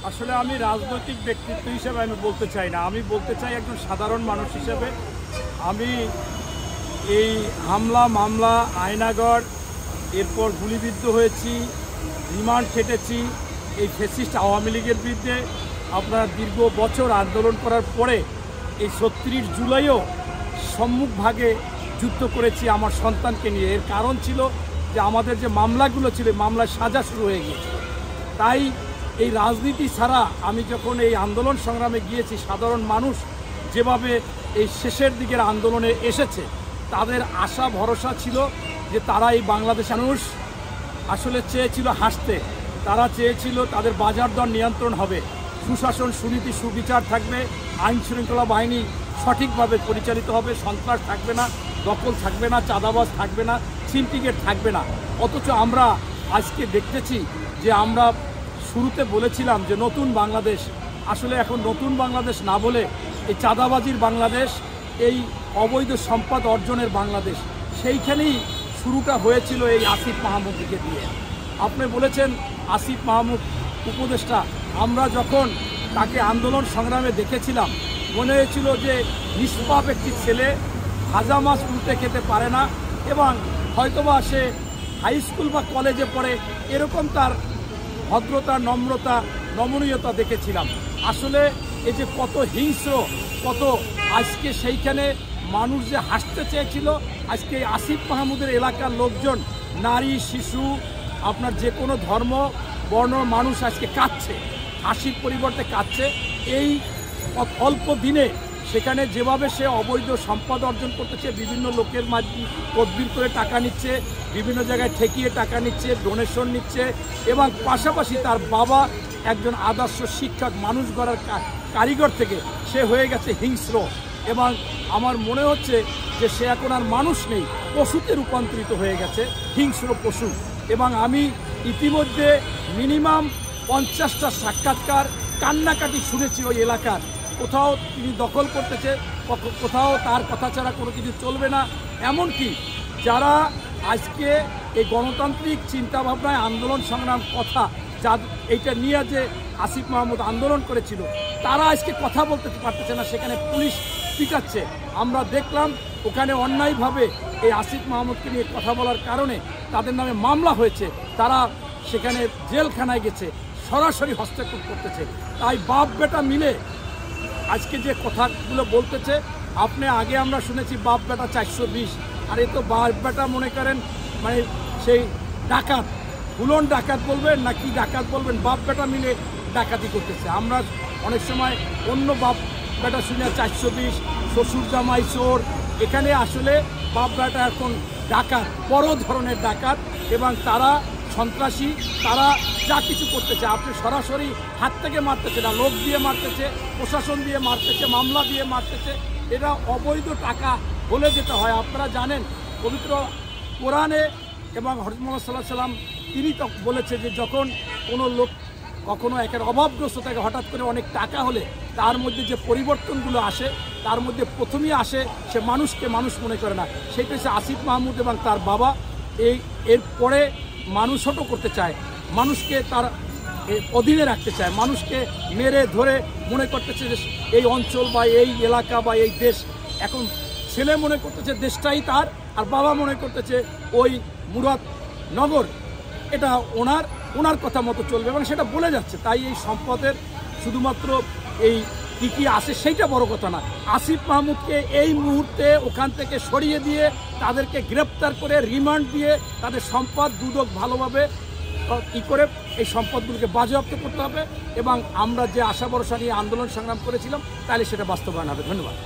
আসলে আমি রাজনৈতিক ব্যক্তিত্ব হিসেবে আমি বলতে চাই না, আমি বলতে চাই একজন সাধারণ মানুষ হিসেবে। আমি এই হামলা মামলা আয়নাগর, এরপর গুলিবিদ্ধ হয়েছি, রিমান্ড খেটেছি এই ফ্যাসিস্ট আওয়ামী লীগের বিরুদ্ধে। আপনারা দীর্ঘ বছর আন্দোলন করার পরে এই ৩৬ জুলাইও সম্মুখভাগে যুদ্ধ করেছি আমার সন্তানকে নিয়ে। এর কারণ ছিল যে আমাদের যে মামলাগুলো ছিল, মামলার সাজা শুরু হয়ে গিয়েছিল। তাই এই রাজনীতি ছাড়া আমি যখন এই আন্দোলন সংগ্রামে গিয়েছি, সাধারণ মানুষ যেভাবে এই শেষের দিকের আন্দোলনে এসেছে, তাদের আশা ভরসা ছিল যে তারা এই বাংলাদেশ মানুষ আসলে চেয়েছিল হাসতে, তারা চেয়েছিল তাদের বাজার দর নিয়ন্ত্রণ হবে, সুশাসন সুনীতি সুবিচার থাকবে, আইন শৃঙ্খলা বাহিনী সঠিকভাবে পরিচালিত হবে, সন্ত্রাস থাকবে না, দখল থাকবে না, চাঁদাবাজ থাকবে না, সিন্ডিকেট থাকবে না। অথচ আমরা আজকে দেখতেছি যে আমরা শুরুতে বলেছিলাম যে নতুন বাংলাদেশ, আসলে এখন নতুন বাংলাদেশ না বলে এই চাঁদাবাজির বাংলাদেশ, এই অবৈধ সম্পদ অর্জনের বাংলাদেশ, সেইখানেই শুরুটা হয়েছিল এই আসিফ মাহমুদকে দিয়ে। আপনি বলেছেন আসিফ মাহমুদ উপদেষ্টা, আমরা যখন তাকে আন্দোলন সংগ্রামে দেখেছিলাম মনে হয়েছিল যে নিষ্পাপ একটি ছেলে, ভাজা মাছ উল্টে খেতে পারে না, এবং হয়তোবা সে হাই স্কুল বা কলেজে পড়ে, এরকম তার ভদ্রতা, নম্রতা, নমনীয়তা দেখেছিলাম। আসলে এই যে কত হিংস্র, কত আজকে সেইখানে মানুষ যে হাসতে চেয়েছিল, আজকে আসিফ মাহমুদের এলাকার লোকজন, নারী শিশু, আপনার যে কোনো ধর্ম বর্ণ মানুষ আজকে কাঁদছে, হাসির পরিবর্তে কাঁদছে। এই অল্প দিনে সেখানে যেভাবে সে অবৈধ সম্পদ অর্জন করতেছে, বিভিন্ন লোকের মাধ্যমে তদবির করে টাকা নিচ্ছে, বিভিন্ন জায়গায় ঠেকিয়ে টাকা নিচ্ছে, ডোনেশন নিচ্ছে, এবং পাশাপাশি তার বাবা একজন আদর্শ শিক্ষক, মানুষ গড়ার কারিগর থেকে সে হয়ে গেছে হিংস্র। এবং আমার মনে হচ্ছে যে সে এখন আর মানুষ নেই, পশুতে রূপান্তরিত হয়ে গেছে, হিংস্র পশু। এবং আমি ইতিমধ্যে মিনিমাম 50টা সাক্ষাৎকার, কান্নাকাটি শুনেছি ওই এলাকার। কোথাও তিনি দখল করতেছে, কোথাও তার কথা ছাড়া কোনো কিছু চলবে না। এমনকি যারা আজকে এই গণতান্ত্রিক চিন্তাভাবনায় আন্দোলন সংগ্রাম কথা, যা এইটা নিয়ে যে আসিফ মাহমুদ আন্দোলন করেছিল, তারা আজকে কথা বলতে পারতেছে না, সেখানে পুলিশ পিটাচ্ছে। আমরা দেখলাম ওখানে অন্যায়ভাবে এই আসিফ মাহমুদকে নিয়ে কথা বলার কারণে তাদের নামে মামলা হয়েছে, তারা সেখানে জেলখানায় গেছে, সরাসরি হস্তক্ষেপ করতেছে। তাই বাপ বেটা মিলে আজকে যে কথাগুলো বলতেছে, আপনি আগে আমরা শুনেছি বাপ বেটা 420, আর এ তো বাপ বেটা মনে করেন মানে সেই ডাকাত, হুলন ডাকাত বলবেন না কি ডাকাত বলবেন, বাপ বেটা মিলে ডাকাতি করতেছে। আমরা অনেক সময় অন্য বাপ বেটা শুনে 420, শ্বশুর জামাই চোর। এখানে আসলে বাপ বেটা এখন ডাকাত, বড় ধরনের ডাকাত, এবং তারা সন্ত্রাসী, তারা যা কিছু করতেছে আপনি সরাসরি হাত থেকে মারতেছে না, লোক দিয়ে মারতেছে, প্রশাসন দিয়ে মারতেছে, মামলা দিয়ে মারতেছে। এটা অবৈধ টাকা বলে যেতে হয়। আপনারা জানেন পবিত্র কোরআনে এবং হযরত মুহাম্মদ সাল্লাল্লাহু আলাইহি ওয়াসাল্লাম তিনি তো বলেছে যে যখন কোনো লোক কখনো একের অভাবগ্রস্ত থাকে, হঠাৎ করে অনেক টাকা হলে তার মধ্যে যে পরিবর্তনগুলো আসে, তার মধ্যে প্রথমেই আসে সে মানুষকে মানুষ মনে করে না। সেটা হচ্ছে আসিফ মাহমুদ এবং তার বাবা। এরপরে মানুষ ছোট করতে চায়, মানুষকে তার অধীনে রাখতে চায়, মানুষকে মেরে ধরে মনে করতেছে যে এই অঞ্চল বা এই এলাকা বা এই দেশ, এখন ছেলে মনে করতেছে দেশটাই তার, আর বাবা মনে করতেছে ওই মুরাদনগর এটা ওনার কথা মতো চলবে, এবং সেটা বলে যাচ্ছে। তাই এই সম্পদের শুধুমাত্র এই কি আসে সেইটা বড় কথা না। আসিফ মাহমুদকে এই মুহূর্তে ওখান থেকে সরিয়ে দিয়ে তাদেরকে গ্রেপ্তার করে রিমান্ড দিয়ে তাদের সম্পদ দুদক ভালোভাবে করে এই সম্পদগুলোকে বাজেয়াপ্ত করতে হবে, এবং আমরা যে আশা ভরসা নিয়ে আন্দোলন সংগ্রাম করেছিলাম তাহলে সেটা বাস্তবায়ন হবে। ধন্যবাদ।